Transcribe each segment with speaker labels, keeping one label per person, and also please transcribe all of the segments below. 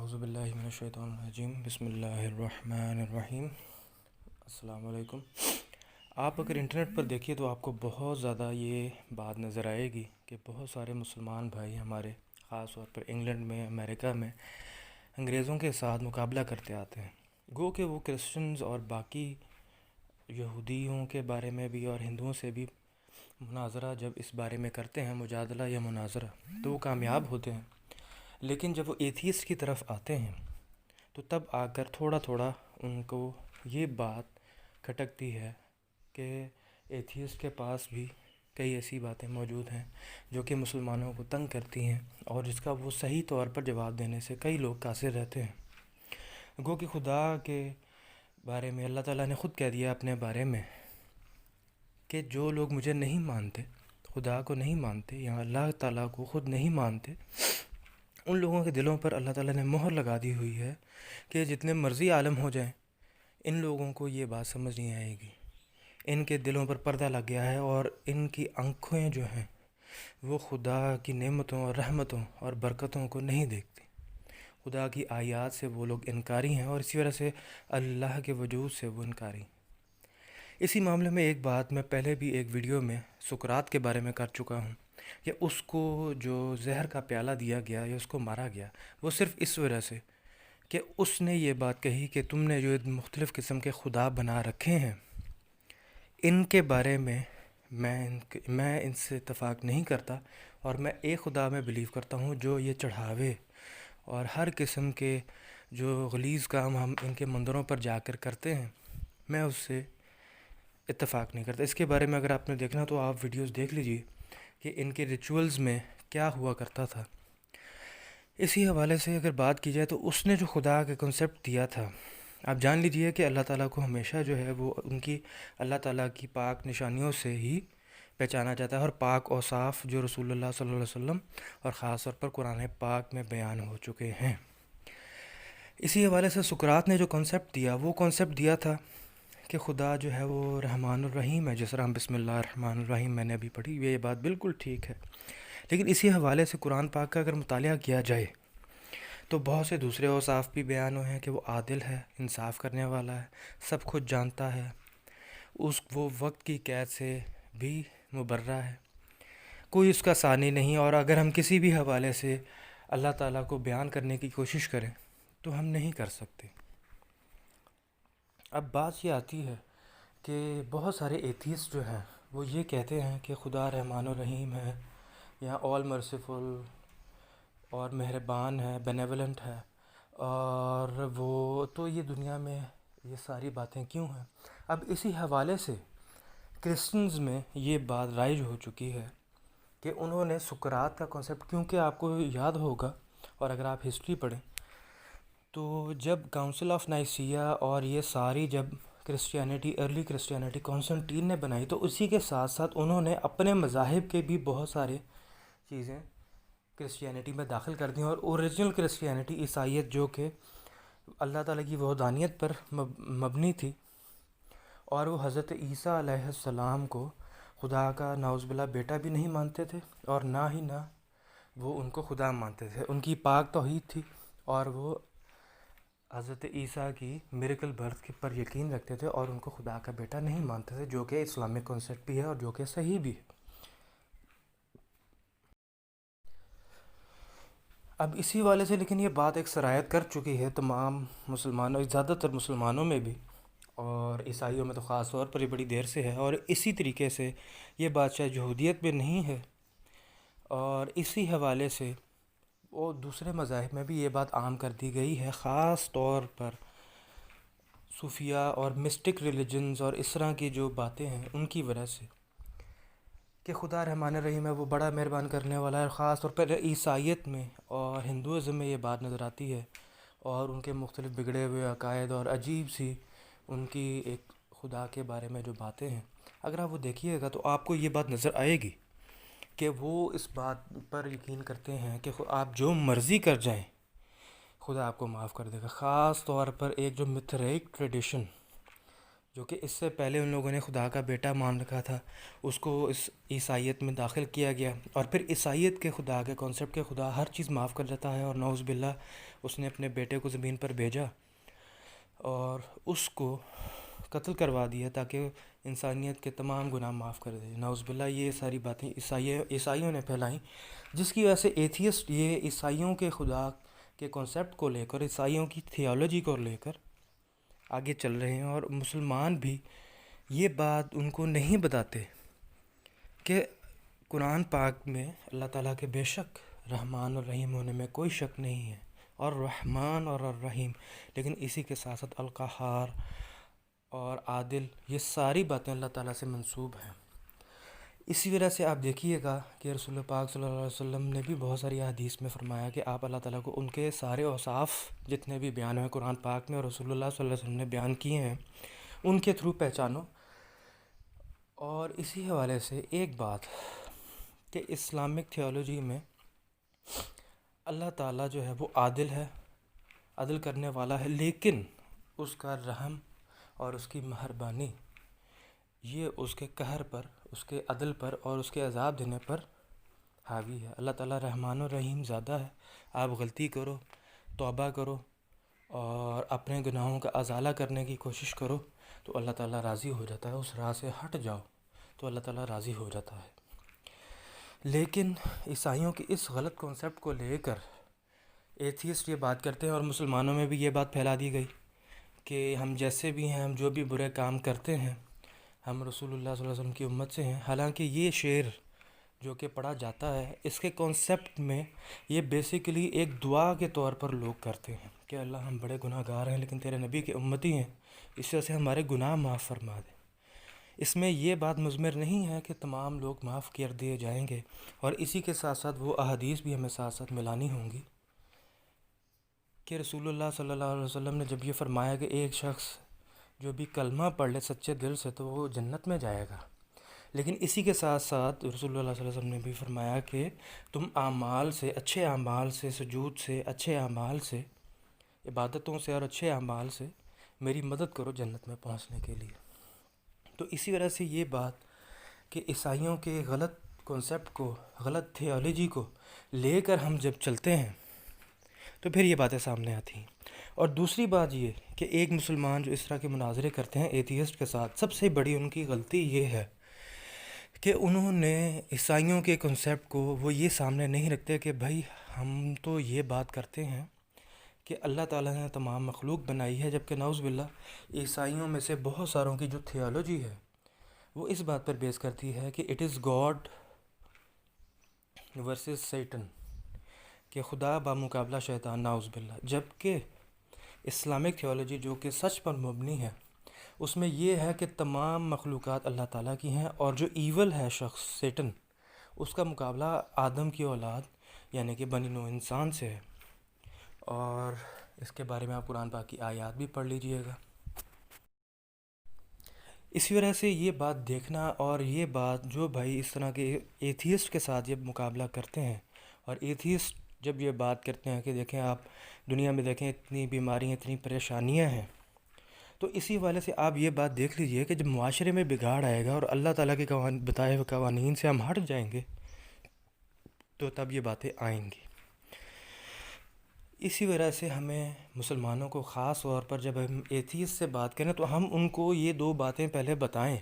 Speaker 1: اعوذ باللہ من الشیطان الرجیم بسم اللہ الرحمن الرحیم۔ السلام علیکم۔ آپ اگر انٹرنیٹ پر دیکھیے تو آپ کو بہت زیادہ یہ بات نظر آئے گی کہ بہت سارے مسلمان بھائی ہمارے خاص طور پر انگلینڈ میں، امریکہ میں انگریزوں کے ساتھ مقابلہ کرتے آتے ہیں۔ گو کہ وہ کرسچنز اور باقی یہودیوں کے بارے میں بھی اور ہندوؤں سے بھی مناظرہ جب اس بارے میں کرتے ہیں، مجادلہ یا مناظرہ، تو وہ کامیاب ہوتے ہیں۔ لیکن جب وہ ایتھیسٹ کی طرف آتے ہیں تو تب آ کر تھوڑا تھوڑا ان کو یہ بات کھٹکتی ہے کہ ایتھیسٹ کے پاس بھی کئی ایسی باتیں موجود ہیں جو کہ مسلمانوں کو تنگ کرتی ہیں اور جس کا وہ صحیح طور پر جواب دینے سے کئی لوگ قاصر رہتے ہیں۔ گو کہ خدا کے بارے میں اللہ تعالیٰ نے خود کہہ دیا اپنے بارے میں کہ جو لوگ مجھے نہیں مانتے، خدا کو نہیں مانتے یا اللہ تعالیٰ کو خود نہیں مانتے، ان لوگوں کے دلوں پر اللہ تعالیٰ نے مہر لگا دی ہوئی ہے کہ جتنے مرضی عالم ہو جائیں، ان لوگوں کو یہ بات سمجھ نہیں آئے گی۔ ان کے دلوں پر پردہ لگ گیا ہے اور ان کی آنکھیں جو ہیں وہ خدا کی نعمتوں اور رحمتوں اور برکتوں کو نہیں دیکھتی۔ خدا کی آیات سے وہ لوگ انکاری ہیں اور اسی وجہ سے اللہ کے وجود سے وہ انکاری۔ اسی معاملے میں ایک بات میں پہلے بھی ایک ویڈیو میں سقراط کے بارے میں کر چکا ہوں کہ اس کو جو زہر کا پیالہ دیا گیا یا اس کو مارا گیا، وہ صرف اس وجہ سے کہ اس نے یہ بات کہی کہ تم نے جو مختلف قسم کے خدا بنا رکھے ہیں، ان کے بارے میں میں ان سے اتفاق نہیں کرتا اور میں ایک خدا میں بلیو کرتا ہوں جو یہ چڑھاوے اور ہر قسم کے جو غلیظ کام ہم ان کے مندروں پر جا کر کرتے ہیں، میں اس سے اتفاق نہیں کرتا۔ اس کے بارے میں اگر آپ نے دیکھنا تو آپ ویڈیوز دیکھ لیجئے کہ ان کے ریچولز میں کیا ہوا کرتا تھا۔ اسی حوالے سے اگر بات کی جائے تو اس نے جو خدا کا کنسیپٹ دیا تھا، آپ جان لیجئے کہ اللہ تعالیٰ کو ہمیشہ جو ہے وہ ان کی اللہ تعالیٰ کی پاک نشانیوں سے ہی پہچانا جاتا ہے اور پاک اوصاف جو رسول اللہ صلی اللہ علیہ وسلم اور خاص طور پر قرآن پاک میں بیان ہو چکے ہیں۔ اسی حوالے سے سقراط نے جو کنسیپٹ دیا، وہ کنسیپٹ دیا تھا کہ خدا جو ہے وہ رحمان الرحیم ہے، جس طرح ہم بسم اللہ الرحمن الرحیم میں نے ابھی پڑھی، یہ بات بالکل ٹھیک ہے۔ لیکن اسی حوالے سے قرآن پاک کا اگر مطالعہ کیا جائے تو بہت سے دوسرے اوصاف بھی بیان ہوئے ہیں کہ وہ عادل ہے، انصاف کرنے والا ہے، سب کچھ جانتا ہے، وہ وقت کی قید سے بھی مبرہ ہے، کوئی اس کا ثانی نہیں، اور اگر ہم کسی بھی حوالے سے اللہ تعالیٰ کو بیان کرنے کی کوشش کریں تو ہم نہیں کر سکتے۔ اب بات یہ آتی ہے کہ بہت سارے ایتھیسٹ جو ہیں وہ یہ کہتے ہیں کہ خدا رحمان الرحیم ہے یا آل مرسیفل اور مہربان ہے، بینیولنٹ ہے، اور وہ تو یہ دنیا میں یہ ساری باتیں کیوں ہیں؟ اب اسی حوالے سے کرسچنز میں یہ بات رائج ہو چکی ہے کہ انہوں نے سقراط کا کنسیپٹ، کیونکہ آپ کو یاد ہوگا اور اگر آپ ہسٹری پڑھیں تو جب کاؤنسل آف نائسیہ اور یہ ساری جب کرسچینٹی، ارلی کرسچینٹی کانسٹنٹین نے بنائی، تو اسی کے ساتھ ساتھ انہوں نے اپنے مذاہب کے بھی بہت سارے چیزیں کرسچینٹی میں داخل کر دیں، اور اوریجنل کرسچینٹی، عیسائیت، جو کہ اللہ تعالیٰ کی وحدانیت پر مبنی تھی، اور وہ حضرت عیسیٰ علیہ السلام کو خدا کا نعوذ باللہ بیٹا بھی نہیں مانتے تھے اور نہ وہ ان کو خدا مانتے تھے۔ ان کی پاک توحید تھی اور وہ حضرت عیسیٰ کی میریکل برتھ پر یقین رکھتے تھے اور ان کو خدا کا بیٹا نہیں مانتے تھے، جو کہ اسلامک کنسیپٹ بھی ہے اور جو کہ صحیح بھی ہے۔ اب اسی والے سے لیکن یہ بات ایک سرایت کر چکی ہے تمام مسلمانوں، زیادہ تر مسلمانوں میں بھی، اور عیسائیوں میں تو خاص طور پر یہ بڑی دیر سے ہے، اور اسی طریقے سے یہ بات شاید یہودیت میں نہیں ہے، اور اسی حوالے سے وہ دوسرے مذاہب میں بھی یہ بات عام کر دی گئی ہے، خاص طور پر صوفیہ اور مسٹک ریلیجنز اور اس طرح کی جو باتیں ہیں ان کی وجہ سے، کہ خدا رحمان الرحیم ہے، وہ بڑا مہربان کرنے والا ہے۔ خاص طور پر عیسائیت میں اور ہندوازم میں یہ بات نظر آتی ہے، اور ان کے مختلف بگڑے ہوئے عقائد اور عجیب سی ان کی ایک خدا کے بارے میں جو باتیں ہیں، اگر آپ وہ دیکھیے گا تو آپ کو یہ بات نظر آئے گی کہ وہ اس بات پر یقین کرتے ہیں کہ آپ جو مرضی کر جائیں خدا آپ کو معاف کر دے گا۔ خاص طور پر ایک جو میتھریک ٹریڈیشن جو کہ اس سے پہلے ان لوگوں نے خدا کا بیٹا مان رکھا تھا، اس کو اس عیسائیت میں داخل کیا گیا، اور پھر عیسائیت کے خدا کے کانسیپٹ کے خدا ہر چیز معاف کر دیتا ہے، اور نعوذ باللہ اس نے اپنے بیٹے کو زمین پر بھیجا اور اس کو قتل کروا دیا تاکہ انسانیت کے تمام گناہ معاف کر دے۔ نعوذ باللہ یہ ساری باتیں عیسائیوں نے پھیلائیں، جس کی وجہ سے ایتھیسٹ یہ عیسائیوں کے خدا کے کانسیپٹ کو لے کر، عیسائیوں کی تھیولوجی کو لے کر آگے چل رہے ہیں، اور مسلمان بھی یہ بات ان کو نہیں بتاتے کہ قرآن پاک میں اللہ تعالیٰ کے بے شک رحمان اور رحیم ہونے میں کوئی شک نہیں ہے، اور رحمان اور الرحیم، لیکن اسی کے ساتھ ساتھ القہار اور عادل، یہ ساری باتیں اللہ تعالیٰ سے منسوب ہیں۔ اسی وجہ سے آپ دیکھیے گا کہ رسول پاک صلی اللہ علیہ وسلم نے بھی بہت ساری حدیث میں فرمایا کہ آپ اللہ تعالیٰ کو ان کے سارے اوصاف جتنے بھی بیان ہوئے قرآن پاک میں اور رسول اللہ صلی اللہ علیہ وسلم نے بیان کیے ہیں ان کے تھرو پہچانو۔ اور اسی حوالے سے ایک بات کہ اسلامک تھیولوجی میں اللہ تعالیٰ جو ہے وہ عادل ہے، عدل کرنے والا ہے، لیکن اس کا رحم اور اس کی مہربانی یہ اس کے قہر پر، اس کے عدل پر اور اس کے عذاب دینے پر حاوی ہے۔ اللہ تعالیٰ رحمان و رحیم زیادہ ہے۔ آپ غلطی کرو، توبہ کرو اور اپنے گناہوں کا ازالہ کرنے کی کوشش کرو تو اللہ تعالیٰ راضی ہو جاتا ہے، اس راہ سے ہٹ جاؤ تو اللہ تعالیٰ راضی ہو جاتا ہے۔ لیکن عیسائیوں کی اس غلط کانسیپٹ کو لے کر ایتھیسٹ یہ بات کرتے ہیں، اور مسلمانوں میں بھی یہ بات پھیلا دی گئی کہ ہم جیسے بھی ہیں، ہم جو بھی برے کام کرتے ہیں، ہم رسول اللہ صلی اللہ علیہ وسلم کی امت سے ہیں۔ حالانکہ یہ شعر جو کہ پڑھا جاتا ہے، اس کے کانسیپٹ میں یہ بیسیکلی ایک دعا کے طور پر لوگ کرتے ہیں کہ اللہ ہم بڑے گناہ گار ہیں لیکن تیرے نبی کے امتی ہیں، اس وجہ سے ہمارے گناہ معاف فرما دے۔ اس میں یہ بات مضمر نہیں ہے کہ تمام لوگ معاف کر دیے جائیں گے، اور اسی کے ساتھ ساتھ وہ احادیث بھی ہمیں ساتھ ساتھ ملانی ہوں گی کہ رسول اللہ صلی اللہ علیہ وسلم نے جب یہ فرمایا کہ ایک شخص جو بھی کلمہ پڑھ لے سچے دل سے تو وہ جنت میں جائے گا، لیکن اسی کے ساتھ ساتھ رسول اللہ صلی اللہ علیہ وسلم نے بھی فرمایا کہ تم اعمال سے، اچھے اعمال سے، سجود سے، اچھے اعمال سے، عبادتوں سے اور اچھے اعمال سے میری مدد کرو جنت میں پہنچنے کے لیے۔ تو اسی وجہ سے یہ بات کہ عیسائیوں کے غلط کانسیپٹ کو، غلط تھیولوجی کو لے کر ہم جب چلتے ہیں تو پھر یہ باتیں سامنے آتی ہیں۔ اور دوسری بات یہ کہ ایک مسلمان جو اس طرح کے مناظرے کرتے ہیں ایتھیسٹ کے ساتھ، سب سے بڑی ان کی غلطی یہ ہے کہ انہوں نے عیسائیوں کے کنسیپٹ کو وہ یہ سامنے نہیں رکھتے کہ بھائی ہم تو یہ بات کرتے ہیں کہ اللہ تعالیٰ نے تمام مخلوق بنائی ہے، جبکہ نعوذ باللہ عیسائیوں میں سے بہت ساروں کی جو تھیولوجی ہے وہ اس بات پر بیس کرتی ہے کہ it is God versus Satan, کہ خدا بامقابلہ شیطان، نعوذ باللہ۔ جبکہ اسلامک تھیولوجی جو کہ سچ پر مبنی ہے اس میں یہ ہے کہ تمام مخلوقات اللہ تعالیٰ کی ہیں، اور جو ایول ہے شخص سیٹن، اس کا مقابلہ آدم کی اولاد یعنی کہ بنی نوح انسان سے ہے، اور اس کے بارے میں آپ قرآن پاک کی آیات بھی پڑھ لیجئے گا۔ اسی وجہ سے یہ بات دیکھنا، اور یہ بات جو بھائی اس طرح کے ایتھیسٹ کے ساتھ یہ مقابلہ کرتے ہیں، اور ایتھیسٹ جب یہ بات کرتے ہیں کہ دیکھیں آپ دنیا میں دیکھیں اتنی بیماریاں، اتنی پریشانیاں ہیں، تو اسی والے سے آپ یہ بات دیکھ لیجئے کہ جب معاشرے میں بگاڑ آئے گا اور اللہ تعالیٰ کے بتائے ہوئے قوانین سے ہم ہٹ جائیں گے تو تب یہ باتیں آئیں گی۔ اسی وجہ سے ہمیں مسلمانوں کو خاص طور پر جب ہم ایتھیسٹ سے بات کریں تو ہم ان کو یہ دو باتیں پہلے بتائیں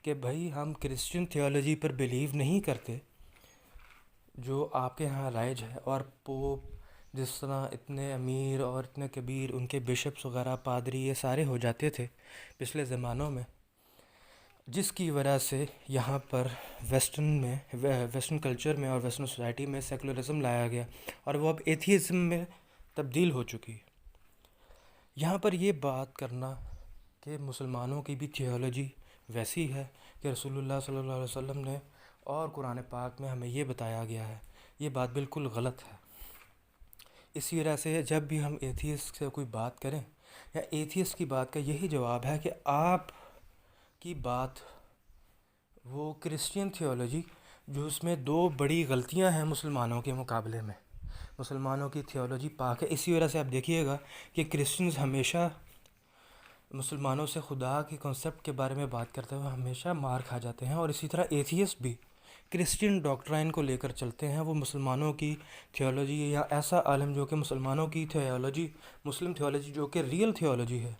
Speaker 1: کہ بھائی ہم کرسچن تھیولوجی پر بیلیو نہیں کرتے جو آپ کے ہاں رائج ہے، اور پوپ جس طرح اتنے امیر اور اتنے کبیر ان کے بشپس وغیرہ، پادری، یہ سارے ہو جاتے تھے پچھلے زمانوں میں، جس کی وجہ سے یہاں پر ویسٹرن کلچر میں اور ویسٹرن سوسائٹی میں سیکولرزم لایا گیا، اور وہ اب ایتھیزم میں تبدیل ہو چکی۔ یہاں پر یہ بات کرنا کہ مسلمانوں کی بھی تھیولوجی ویسی ہے کہ رسول اللہ صلی اللہ علیہ وسلم نے اور قرآن پاک میں ہمیں یہ بتایا گیا ہے، یہ بات بالکل غلط ہے۔ اسی وجہ سے جب بھی ہم ایتھیسٹ سے کوئی بات کریں یا ایتھیسٹ کی بات کا یہی جواب ہے کہ آپ کی بات وہ کرسچین تھیولوجی جو اس میں دو بڑی غلطیاں ہیں مسلمانوں کے مقابلے میں، مسلمانوں کی تھیولوجی پاک ہے۔ اسی وجہ سے آپ دیکھیے گا کہ کرسچنز ہمیشہ مسلمانوں سے خدا کے کنسیپٹ کے بارے میں بات کرتے ہوئے ہمیشہ مار کھا جاتے ہیں، اور اسی طرح ایتھیسٹ بھی کرسچین ڈاکٹرائن کو لے کر چلتے ہیں، وہ مسلمانوں کی تھیولوجی یا ایسا عالم جو کہ مسلمانوں کی تھیولوجی، مسلم تھیولوجی جو کہ ریئل تھیولوجی ہے،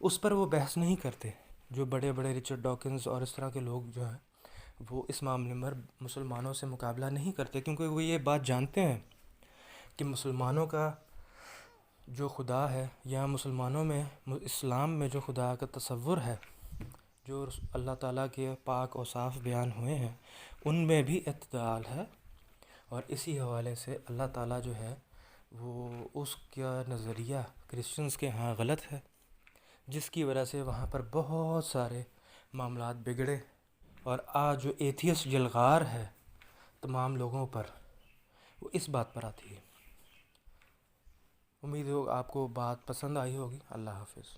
Speaker 1: اس پر وہ بحث نہیں کرتے۔ جو بڑے بڑے رچرڈ ڈاکنز اور اس طرح کے لوگ جو ہیں وہ اس معاملے میں مسلمانوں سے مقابلہ نہیں کرتے، کیونکہ وہ یہ بات جانتے ہیں کہ مسلمانوں کا جو خدا ہے، یا مسلمانوں میں اسلام میں جو خدا کا تصور ہے، جو اللہ تعالیٰ کے پاک اور صاف بیان ہوئے ہیں، ان میں بھی اعتدال ہے، اور اسی حوالے سے اللہ تعالیٰ جو ہے وہ اس کا نظریہ کرسچنز کے ہاں غلط ہے، جس کی وجہ سے وہاں پر بہت سارے معاملات بگڑے، اور آج جو ایتھیسٹ جلغار ہے تمام لوگوں پر، وہ اس بات پر آتی ہے۔ امید ہو آپ کو بات پسند آئی ہوگی۔ اللہ حافظ۔